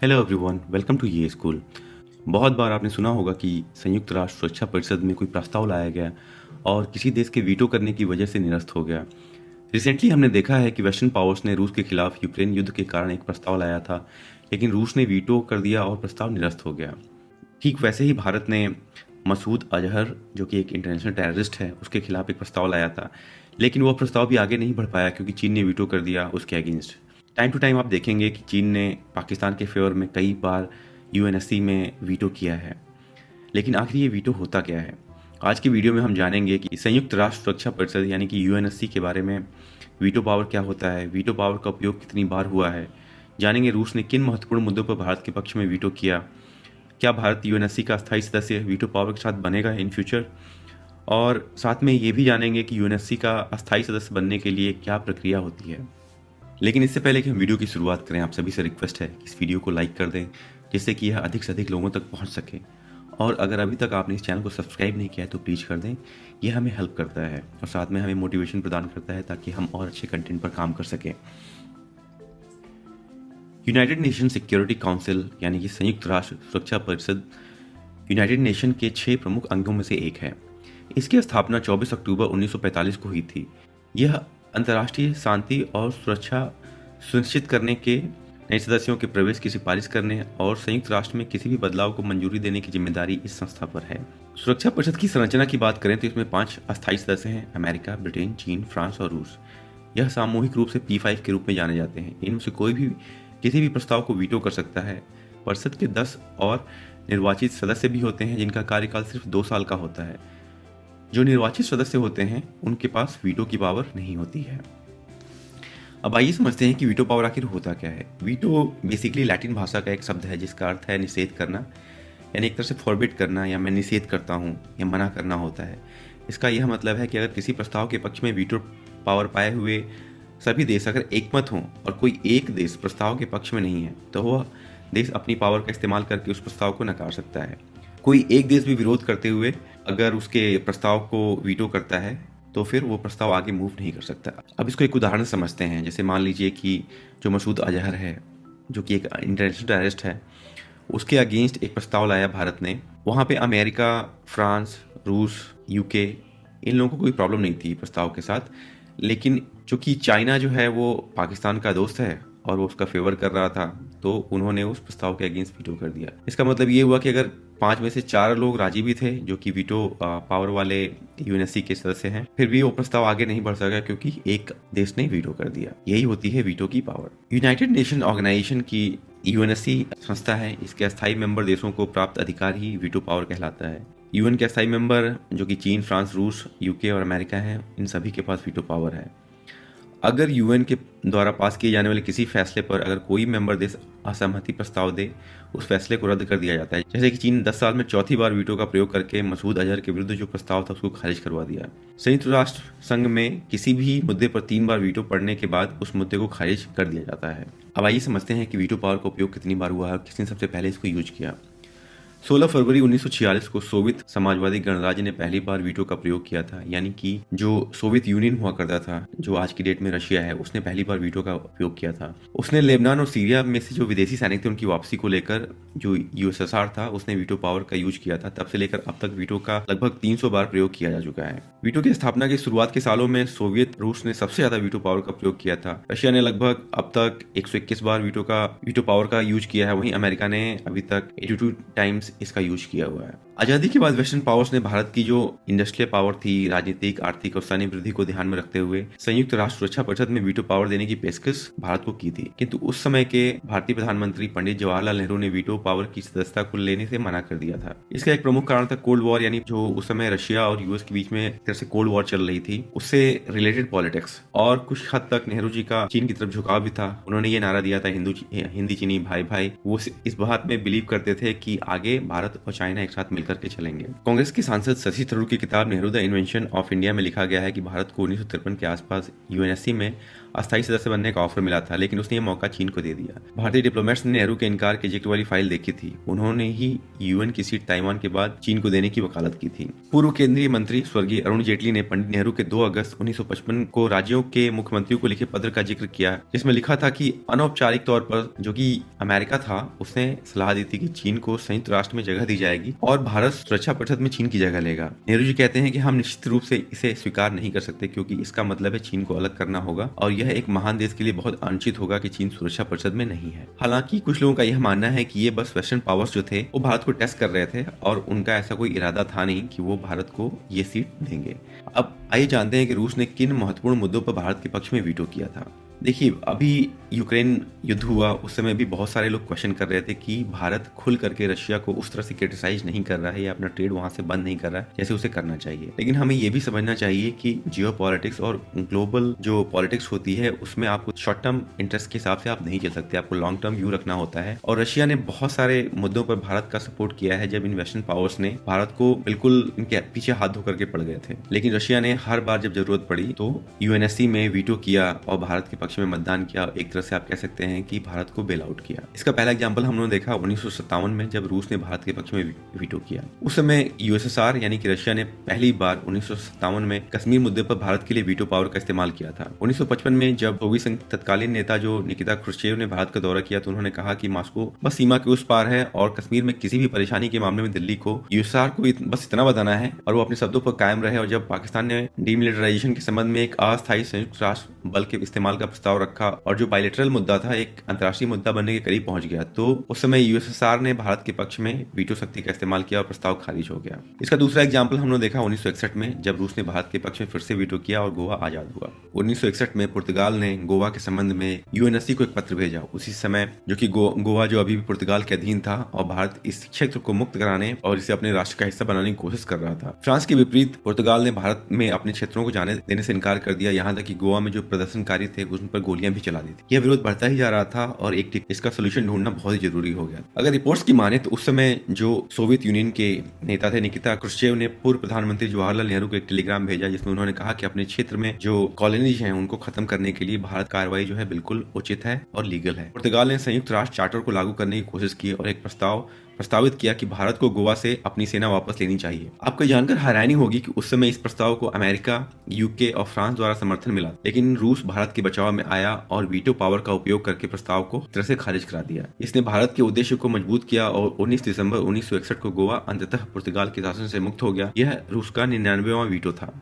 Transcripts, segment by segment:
Hello everyone, welcome to ये school. बहुत बार आपने सुना होगा कि संयुक्त राष्ट्र सुरक्षा परिषद में कोई प्रस्ताव लाया गया और किसी देश के वीटो करने की वजह से निरस्त हो गया। रिसेंटली हमने देखा है कि वेस्टर्न पावर्स ने रूस के खिलाफ यूक्रेन युद्ध के कारण एक प्रस्ताव लाया था, लेकिन रूस ने वीटो कर दिया और प्रस्ताव निरस्त हो गया। ठीक वैसे ही भारत ने मसूद अजहर, जो कि एक इंटरनेशनल टेररिस्ट है, उसके खिलाफ एक प्रस्ताव लाया था, लेकिन वह प्रस्ताव भी आगे नहीं बढ़ पाया क्योंकि चीन ने वीटो कर दिया उसके अगेंस्ट। टाइम टू टाइम आप देखेंगे कि चीन ने पाकिस्तान के फेवर में कई बार यूएनएससी में वीटो किया है, लेकिन आखिर ये वीटो होता क्या है? आज की वीडियो में हम जानेंगे कि संयुक्त राष्ट्र सुरक्षा परिषद यानी कि यूएनएससी के बारे में, वीटो पावर क्या होता है, वीटो पावर का उपयोग कितनी बार हुआ है, जानेंगे रूस ने किन महत्वपूर्ण मुद्दों पर भारत के पक्ष में वीटो किया, क्या भारत यूएनएससी का अस्थायी सदस्य वीटो पावर के साथ बनेगा इन फ्यूचर, और साथ में ये भी जानेंगे कि यूएनएससी का अस्थायी सदस्य बनने के लिए क्या प्रक्रिया होती है। लेकिन इससे पहले कि हम वीडियो की शुरुआत करें, आप सभी से रिक्वेस्ट है कि इस वीडियो को लाइक कर दें, जिससे कि यह अधिक से अधिक लोगों तक पहुंच सके। और अगर अभी तक आपने इस चैनल को सब्सक्राइब नहीं किया है तो प्लीज़ कर दें, यह हमें हेल्प करता है और साथ में हमें मोटिवेशन प्रदान करता है ताकि हम और अच्छे कंटेंट पर काम कर सकें। यूनाइटेड नेशन सिक्योरिटी काउंसिल यानी कि संयुक्त राष्ट्र सुरक्षा परिषद यूनाइटेड नेशन के 6 प्रमुख अंगों में से एक है। इसकी स्थापना 24 अक्टूबर 1945 को हुई थी। यह अंतर्राष्ट्रीय शांति और सुरक्षा सुनिश्चित करने के, नए सदस्यों के प्रवेश की सिफारिश करने और संयुक्त राष्ट्र में किसी भी बदलाव को मंजूरी देने की जिम्मेदारी इस संस्था पर है। सुरक्षा परिषद की संरचना की बात करें तो इसमें 5 अस्थायी सदस्य हैं: अमेरिका, ब्रिटेन, चीन, फ्रांस और रूस। यह सामूहिक रूप से P5 के रूप में जाने जाते हैं। इनमें से कोई भी किसी भी प्रस्ताव को वीटो कर सकता है। परिषद के 10 और निर्वाचित सदस्य भी होते हैं जिनका कार्यकाल सिर्फ 2 साल का होता है। जो निर्वाचित सदस्य होते हैं उनके पास वीटो की पावर नहीं होती है। अब आइए समझते हैं कि वीटो पावर आखिर होता क्या है। वीटो बेसिकली लैटिन भाषा का एक शब्द है जिसका अर्थ है निषेध करना, यानी एक तरह से फॉरबिड करना, या मैं निषेध करता हूँ या मना करना होता है। इसका यह मतलब है कि अगर किसी प्रस्ताव के पक्ष में वीटो पावर पाए हुए सभी देश अगर एकमत हों और कोई एक देश प्रस्ताव के पक्ष में नहीं है, तो वह देश अपनी पावर का इस्तेमाल करके उस प्रस्ताव को नकार सकता है। कोई एक देश भी विरोध करते हुए अगर उसके प्रस्ताव को वीटो करता है तो फिर वो प्रस्ताव आगे मूव नहीं कर सकता। अब इसको एक उदाहरण समझते हैं। जैसे मान लीजिए कि जो मसूद अजहर है, जो कि एक इंटरनेशनल टेररिस्ट है, उसके अगेंस्ट एक प्रस्ताव लाया भारत ने। वहाँ पे अमेरिका, फ्रांस, रूस, यूके, इन लोगों को कोई प्रॉब्लम नहीं थी प्रस्ताव के साथ, लेकिन चूंकि चाइना जो है वो पाकिस्तान का दोस्त है और वो उसका फेवर कर रहा था, तो उन्होंने उस प्रस्ताव के अगेंस्ट वीटो कर दिया। इसका मतलब ये हुआ कि अगर 5 में से 4 लोग राजी भी थे जो कि वीटो पावर वाले यूएनएससी के सदस्य हैं, फिर भी वो प्रस्ताव आगे नहीं बढ़ सका क्योंकि एक देश ने वीटो कर दिया। यही होती है वीटो की पावर। यूनाइटेड नेशन ऑर्गेनाइजेशन की यूएनएससी संस्था है, इसके अस्थायी मेंबर देशों को प्राप्त अधिकार ही वीटो पावर कहलाता है। यूएन के अस्थायी मेंबर जो कि चीन, फ्रांस, रूस, यूके और अमेरिका हैं, इन सभी के पास वीटो पावर है। अगर यूएन के द्वारा पास किए जाने वाले किसी फैसले पर अगर कोई मेंबर देश असहमति प्रस्ताव दे, उस फैसले को रद्द कर दिया जाता है। जैसे कि चीन 10 साल में चौथी बार वीटो का प्रयोग करके मसूद अजहर के विरुद्ध जो प्रस्ताव था उसको खारिज करवा दिया। संयुक्त राष्ट्र संघ में किसी भी मुद्दे पर 3 बार वीटो पड़ने के बाद उस मुद्दे को खारिज कर दिया जाता है। अब आइए समझते हैं कि वीटो पावर का उपयोग कितनी बार हुआ है और किसने सबसे पहले इसको यूज किया। 16 फरवरी 1946 को सोवियत समाजवादी गणराज्य ने पहली बार वीटो का प्रयोग किया था, यानी कि जो सोवियत यूनियन हुआ करता था, जो आज की डेट में रशिया है, उसने पहली बार वीटो का उपयोग किया था। उसने लेबनान और सीरिया में से जो विदेशी सैनिक थे उनकी वापसी को लेकर जो यूएसएसआर था उसने वीटो पावर का यूज किया था। तब से लेकर अब तक वीटो का लगभग 300 बार प्रयोग किया जा चुका है। वीटो की स्थापना की शुरुआत के सालों में सोवियत रूस ने सबसे ज्यादा वीटो पावर का प्रयोग किया था। रशिया ने लगभग अब तक 121 बार वीटो पावर का यूज किया है। वहीं अमेरिका ने अभी तक 82 टाइम्स इसका यूज किया हुआ है। आजादी के बाद वेस्टर्न पावर्स ने भारत की जो इंडस्ट्रियल पावर थी, राजनीतिक, आर्थिक और सैन्य वृद्धि को ध्यान में रखते हुए संयुक्त राष्ट्र सुरक्षा परिषद में वीटो पावर देने की पेशकश भारत को की थी, किंतु उस समय के भारतीय प्रधानमंत्री पंडित जवाहरलाल नेहरू ने वीटो पावर की सदस्यता को लेने से मना कर दिया था। इसका एक प्रमुख कारण था कोल्ड वॉर, यानी जो उस समय रशिया और यूएस के बीच में एक तरह से कोल्ड वॉर चल रही थी, उससे रिलेटेड पॉलिटिक्स। और कुछ हद तक नेहरू जी का चीन की तरफ झुकाव भी था। उन्होंने ये नारा दिया था, हिंदी चीनी भाई भाई। वो इस बात में बिलीव करते थे कि आगे भारत और चाइना एक साथ मिलकर के चलेंगे। कांग्रेस के सांसद शशि थरूर की किताब Nehru the invention of India में लिखा गया है कि भारत को 1953 के आसपास यूएनएससी में अस्थायी सदस्य बनने का ऑफर मिला था, लेकिन उसने ये मौका चीन को दे दिया। भारतीय डिप्लोमेट्स ने नेहरू के इनकार के जिक्र वाली फाइल देखी थी। उन्होंने ही यूएन की सीट ताइवान के बाद चीन को देने की वकालत की थी। पूर्व केंद्रीय मंत्री स्वर्गीय अरुण जेटली ने पंडित नेहरू के 2 अगस्त 1955 को राज्यों के मुख्यमंत्रियों को लिखे पत्र का जिक्र किया, जिसमें लिखा था कि अनौपचारिक तौर पर जो कि अमेरिका था उसने सलाह दी थी कि चीन को संयुक्त राष्ट्र में जगह दी जाएगी और भारत सुरक्षा परिषद में चीन की जगह लेगा। नेहरू जी कहते हैं कि हम निश्चित रूप से इसे स्वीकार नहीं कर सकते, क्योंकि इसका मतलब है चीन को अलग करना होगा और यह एक महान देश के लिए बहुत अनुचित होगा कि चीन सुरक्षा परिषद में नहीं है। हालांकि कुछ लोगों का यह मानना है कि ये बस वेस्टर्न पावर्स जो थे वो भारत को टेस्ट कर रहे थे और उनका ऐसा कोई इरादा था नहीं कि वो भारत को ये सीट देंगे। अब आइए जानते हैं कि रूस ने किन महत्वपूर्ण मुद्दों पर भारत के पक्ष में वीटो किया था। देखिए, अभी यूक्रेन युद्ध हुआ उस समय भी बहुत सारे लोग क्वेश्चन कर रहे थे कि भारत खुल करके रशिया को उस तरह से क्रिटिसाइज नहीं कर रहा है या अपना ट्रेड वहां से बंद नहीं कर रहा है जैसे उसे करना चाहिए। लेकिन हमें यह भी समझना चाहिए कि जियो पॉलिटिक्स और ग्लोबल जो पॉलिटिक्स होती है उसमें आपको शॉर्ट टर्म इंटरेस्ट के हिसाब से आप नहीं चल सकते, आपको लॉन्ग टर्म व्यू रखना होता है। और रशिया ने बहुत सारे मुद्दों पर भारत का सपोर्ट किया है जब इन वेस्टर्न पावर्स ने भारत को बिल्कुल इनके पीछे हाथ धो करके पड़ गए थे। लेकिन रशिया ने हर बार जब जरूरत पड़ी तो यूएनएससी में वीटो किया और भारत के पक्ष में मतदान किया। एक तरह से आप कह सकते हैं कि भारत को बेल आउट किया। इसका पहला एग्जांपल हम लोगों ने देखा 1957 में जब रूस ने भारत के पक्ष में वीटो किया। उस समय यूएसएसआर यानी कि रशिया ने पहली बार 1957 में कश्मीर मुद्दे पर भारत के लिए वीटो पावर का इस्तेमाल किया था। 1955 में जब सोवियत संघ तत्कालीन नेता जो निकिता क्रुश्चेव ने भारत का दौरा किया तो उन्होंने कहा कि मॉस्को बस सीमा के उस पार है और कश्मीर में किसी भी परेशानी के मामले में दिल्ली को यूएसएसआर को बस इतना बताना है और वो अपने शब्दों पर कायम रहे। और जब पाकिस्तान ने डीमिलिटराइजेशन के संबंध में एक अस्थायी संयुक्त राष्ट्र बल के इस्तेमाल का प्रस्ताव रखा और जो बायलैटरल मुद्दा था एक अंतर्राष्ट्रीय मुद्दा बनने के करीब पहुंच गया, तो उस समय यूएसएसआर ने भारत के पक्ष में वीटो शक्ति का इस्तेमाल किया और प्रस्ताव खारिज हो गया। इसका दूसरा एग्जांपल हमने देखा 1961 में जब रूस ने भारत के पक्ष में फिर से वीटो किया और गोवा आजाद हुआ। 1961 में पुर्तगाल ने गोवा के संबंध में यूएनएससी को एक पत्र भेजा। उसी समय जो कि गोवा जो अभी भी पुर्तगाल के अधीन था और भारत इस क्षेत्र को मुक्त कराने और इसे अपने राष्ट्र का हिस्सा बनाने की कोशिश कर रहा था। फ्रांस के विपरीत पुर्तगाल ने भारत में अपने क्षेत्रों को जाने देने से इनकार कर दिया, यहाँ तक कि गोवा में जो प्रदर्शनकारी थे उन पर गोलियां भी चला दी थी। यह विरोध बढ़ता ही जा रहा था और इसका सोल्यूशन ढूंढना बहुत ही जरूरी हो गया। अगर रिपोर्ट्स की माने तो उस समय जो सोवियत यूनियन के नेता थे निकिता क्रुश्चेव ने पूर्व प्रधानमंत्री जवाहरलाल नेहरू को एक टेलीग्राम भेजा जिसमें उन्होंने कहा कि अपने क्षेत्र में जो कॉलोनीज हैं उनको खत्म करने के लिए भारत कार्रवाई जो है बिल्कुल उचित है और लीगल है। पुर्तगाल ने संयुक्त राष्ट्र चार्टर को लागू करने की कोशिश की और एक प्रस्तावित किया कि भारत को गोवा से अपनी सेना वापस लेनी चाहिए। आपको जानकर हैरानी होगी कि उस समय इस प्रस्ताव को अमेरिका, यूके और फ्रांस द्वारा समर्थन मिला, लेकिन रूस भारत के बचाव में आया और वीटो पावर का उपयोग करके प्रस्ताव को तरह से खारिज करा दिया। इसने भारत के उद्देश्य को मजबूत किया और 19 दिसंबर 1961 को गोवा अंततः पुर्तगाल के शासन से मुक्त हो गया। यह रूस का 99वां वीटो था।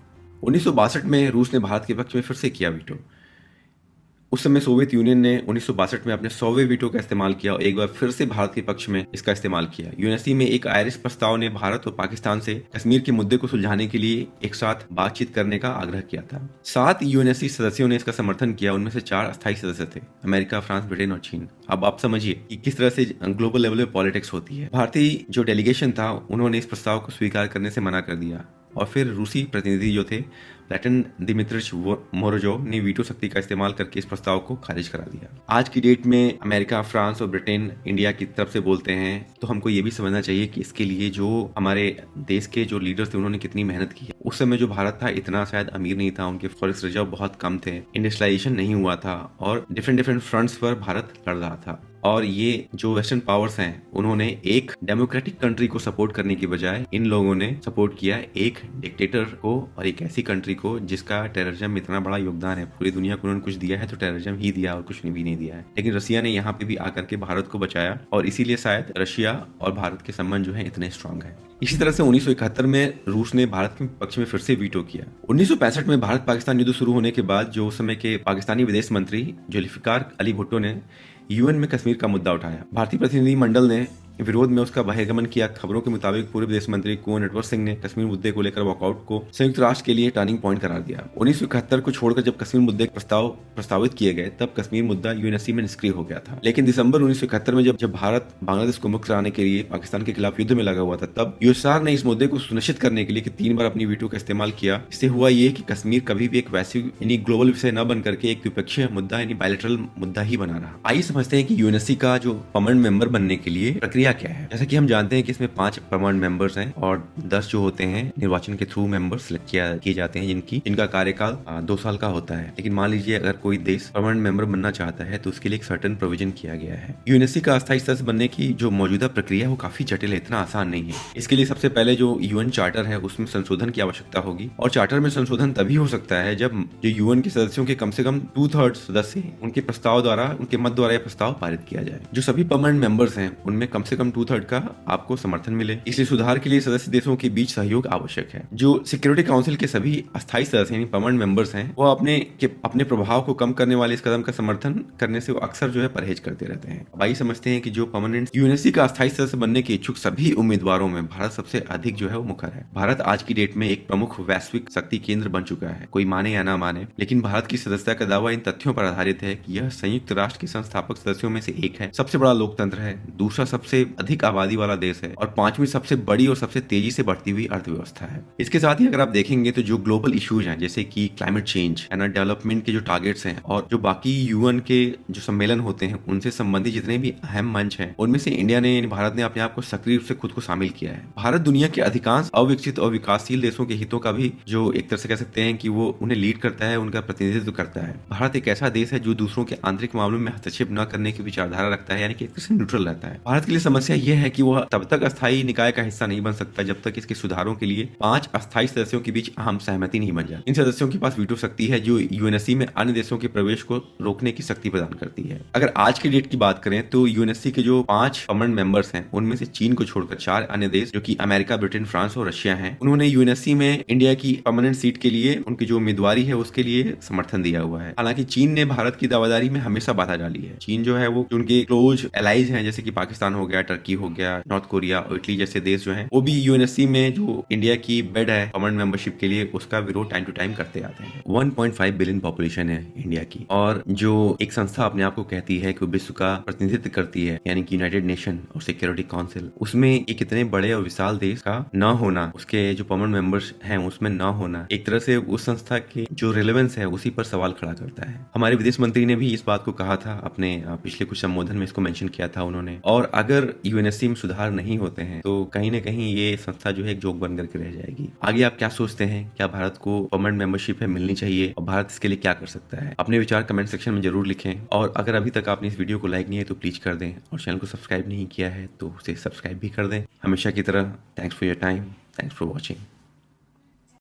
1962 में रूस ने भारत के पक्ष में फिर से किया वीटो। उस समय सोवियत यूनियन ने 1962 में अपने 100वें वीटो का इस्तेमाल किया और एक बार फिर से भारत के पक्ष में इसका इस्तेमाल किया। यूएनएससी में एक आयरिश प्रस्ताव ने भारत और पाकिस्तान से कश्मीर के मुद्दे को सुलझाने के लिए एक साथ बातचीत करने का आग्रह किया था। 7 यूएनएससी सदस्यों ने इसका समर्थन किया, उनमें से 4 अस्थायी सदस्य थे, अमेरिका, फ्रांस, ब्रिटेन और चीन। अब आप समझिए कि किस तरह से ग्लोबल लेवल पे पॉलिटिक्स होती है। भारतीय जो डेलीगेशन था उन्होंने इस प्रस्ताव को स्वीकार करने से मना कर दिया और फिर रूसी प्रतिनिधि जो थे प्लेटन दिमित्रिच मोरोजोव ने वीटो शक्ति का इस्तेमाल करके इस प्रस्ताव को खारिज करा दिया। आज की डेट में अमेरिका, फ्रांस और ब्रिटेन इंडिया की तरफ से बोलते हैं तो हमको ये भी समझना चाहिए कि इसके लिए जो हमारे देश के जो लीडर्स थे उन्होंने कितनी मेहनत की है। उस समय जो भारत था इतना शायद अमीर नहीं था, उनके फॉरेक्स रिजर्व बहुत कम थे, इंडस्ट्रियलाइजेशन नहीं हुआ था और डिफरेंट फ्रंट्स पर भारत लड़ रहा था। और ये जो वेस्टर्न पावर्स हैं उन्होंने एक डेमोक्रेटिक कंट्री को सपोर्ट करने की बजाय इन लोगों ने सपोर्ट किया एक डिक्टेटर को और एक ऐसी कंट्री को जिसका टेररिज्म में इतना बड़ा योगदान है। पूरी दुनिया को उन्होंने कुछ दिया है तो टेररिज्म ही दिया और कुछ भी नहीं दिया है। लेकिन रशिया ने यहाँ पे भी आकर के भारत को बचाया और इसीलिए शायद रशिया और भारत के संबंध जो है इतने स्ट्रांग है। इसी तरह से 1971 में रूस ने भारत के पक्ष में फिर से वीटो किया। 1965 में भारत पाकिस्तान युद्ध शुरू होने के बाद जो उस समय के पाकिस्तानी विदेश मंत्री जुल्फिकार अली भुट्टो ने यूएन में कश्मीर का मुद्दा उठाया। भारतीय प्रतिनिधि मंडल ने विरोध में उसका बहिर्गमन किया। खबरों के मुताबिक पूर्व विदेश मंत्री कुंवर नटवर सिंह ने कश्मीर मुद्दे को लेकर वॉकआउट को संयुक्त राष्ट्र के लिए टर्निंग पॉइंट करार दिया। 1971 को छोड़कर जब कश्मीर मुद्दे प्रस्तावित किए गए तब कश्मीर मुद्दा यूएनएससी में निष्क्रिय हो गया था। लेकिन दिसंबर 1971 में जब भारत बांग्लादेश को मुक्त कराने के लिए पाकिस्तान के खिलाफ युद्ध में लगा हुआ था तब यूएसआर ने इस मुद्दे को सुनिश्चित करने के लिए 3 बार अपनी वीटो का इस्तेमाल किया। इससे हुआ ये कि कश्मीर कभी भी एक वैश्विक यानी ग्लोबल विषय न बन करके एक द्विपक्षीय मुद्दा यानी बायलैटरल मुद्दा ही बना रहा। आइए समझते हैं कि यूएनएससी का जो परमानेंट मेंबर बनने के लिए प्रक्रिया प्रक्रिया क्या है। जैसा कि हम जानते हैं कि इसमें 5 परमानेंट मेंबर्स हैं और 10 जो होते हैं निर्वाचन के थ्रू मेंबर सिलेक्ट किए जाते हैं जिनका कार्यकाल 2 साल का होता है। लेकिन मान लीजिए अगर कोई देश परमानेंट मेंबर बनना चाहता है तो उसके लिए एक सर्टेन प्रोविजन किया गया है। यूएनएससी का अस्थायी सदस्य बनने की जो मौजूदा प्रक्रिया है वो काफी जटिल है, इतना आसान नहीं है। इसके लिए सबसे पहले जो यूएन चार्टर है उसमें संशोधन की आवश्यकता होगी और चार्टर में संशोधन तभी हो सकता है जब जो यूएन के सदस्यों के कम से कम 2/3 सदस्य उनके प्रस्ताव द्वारा उनके मत द्वारा यह प्रस्ताव पारित किया जाए। जो सभी परमानेंट मेंबर्स हैं उनमें कम से कम 2/3 का आपको समर्थन मिले। इसलिए सुधार के लिए सदस्य देशों के बीच सहयोग आवश्यक है। जो सिक्योरिटी काउंसिल के सभी अस्थायी सदस्य यानी परमानेंट मेंबर्स हैं वो अपने प्रभाव को कम करने वाले इस कदम का समर्थन करने से वो अक्सर जो है परहेज करते रहते हैं। अब आइए समझते हैं कि जो परमानेंट यूएनएससी का अस्थायी सदस्य बनने के इच्छुक सभी उम्मीदवारों में भारत सबसे अधिक जो है वो मुखर है। भारत आज की डेट में एक प्रमुख वैश्विक शक्ति केंद्र बन चुका है, कोई माने या ना माने, लेकिन भारत की सदस्यता का दावा इन तथ्यों पर आधारित है कि यह संयुक्त राष्ट्र के संस्थापक सदस्यों में से एक है, सबसे बड़ा लोकतंत्र है, दूसरा सबसे अधिक आबादी वाला देश है और 5वीं सबसे बड़ी और सबसे तेजी से बढ़ती हुई अर्थव्यवस्था है। इसके साथ ही अगर आप देखेंगे तो जो ग्लोबल इश्यूज हैं जैसे कि क्लाइमेट चेंज है ना, डेवलपमेंट के जो टारगेट्स हैं और जो बाकी यूएन के जो सम्मेलन होते हैं उनसे संबंधित जितने भी अहम मंच हैं उनमें से इंडिया ने भारत ने अपने आप को सक्रिय रूप से खुद को शामिल किया है। भारत दुनिया के अधिकांश अविकसित और विकासशील देशों के हितों का भी जो एक तरह से कह सकते हैं कि वो उन्हें लीड करता है, उनका प्रतिनिधित्व करता है। भारत एक ऐसा देश है जो दूसरों के आंतरिक मामलों में हस्तक्षेप न करने की विचारधारा रखता है, यानी कि एक तरह से न्यूट्रल रहता है। भारत के लिए समस्या यह है कि वह तब तक अस्थायी निकाय का हिस्सा नहीं बन सकता जब तक इसके सुधारों के लिए 5 अस्थायी सदस्यों के बीच अहम सहमति नहीं बन जाती। इन सदस्यों के पास वीटो शक्ति है जो यूएनएससी में अन्य देशों के प्रवेश को रोकने की शक्ति प्रदान करती है। अगर आज की डेट की बात करें तो यूएनएससी के जो 5 परमानेंट मेंबर्स हैं उनमें से चीन को छोड़कर 4 अन्य देश जो कि अमेरिका, ब्रिटेन, फ्रांस और रशिया हैं, उन्होंने यूएनएससी में इंडिया की परमानेंट सीट के लिए उनकी जो उम्मीदवारी है उसके लिए समर्थन दिया हुआ है। हालांकि चीन ने भारत की दावेदारी में हमेशा बाधा डाली है। चीन जो है वो उनके क्लोज एलाइज हैं जैसे कि पाकिस्तान हो गया, टर्की हो गया, नॉर्थ कोरिया और इटली जैसे देश जो हैं वो भी यूएनएससी में जो इंडिया की बेड है परमानेंट मेंबरशिप के लिए उसका विरोध टाइम टू टाइम करते आते हैं। 1.5 बिलियन पॉपुलेशन है इंडिया की और जो एक संस्था अपने आप को कहती है कि विश्व का प्रतिनिधित्व करती है यानी कि यूनाइटेड नेशन और सिक्योरिटी काउंसिल, उसमें एक इतने बड़े और विशाल देश का न होना, उसके जो परमानेंट मेंबर्स हैं उसमें न होना एक तरह से उस संस्था की जो रिलेवेंस है उसी पर सवाल खड़ा करता है। हमारे विदेश मंत्री ने भी इस बात को कहा था, अपने पिछले कुछ संबोधन में इसको मेंशन किया था उन्होंने। और अगर यूएनएससी में सुधार नहीं होते हैं तो कहीं ना कहीं ये संस्था जो है एक जोक बन करके रह जाएगी। आगे आप क्या सोचते हैं, क्या भारत को परमानेंट मेंबरशिप है मिलनी चाहिए और भारत इसके लिए क्या कर सकता है? अपने विचार कमेंट सेक्शन में जरूर लिखें और अगर अभी तक आपने इस वीडियो को लाइक नहीं है तो प्लीज कर दें और चैनल को सब्सक्राइब नहीं किया है तो उसे सब्सक्राइब भी कर दें। हमेशा की तरह thanks for your time, thanks for watching.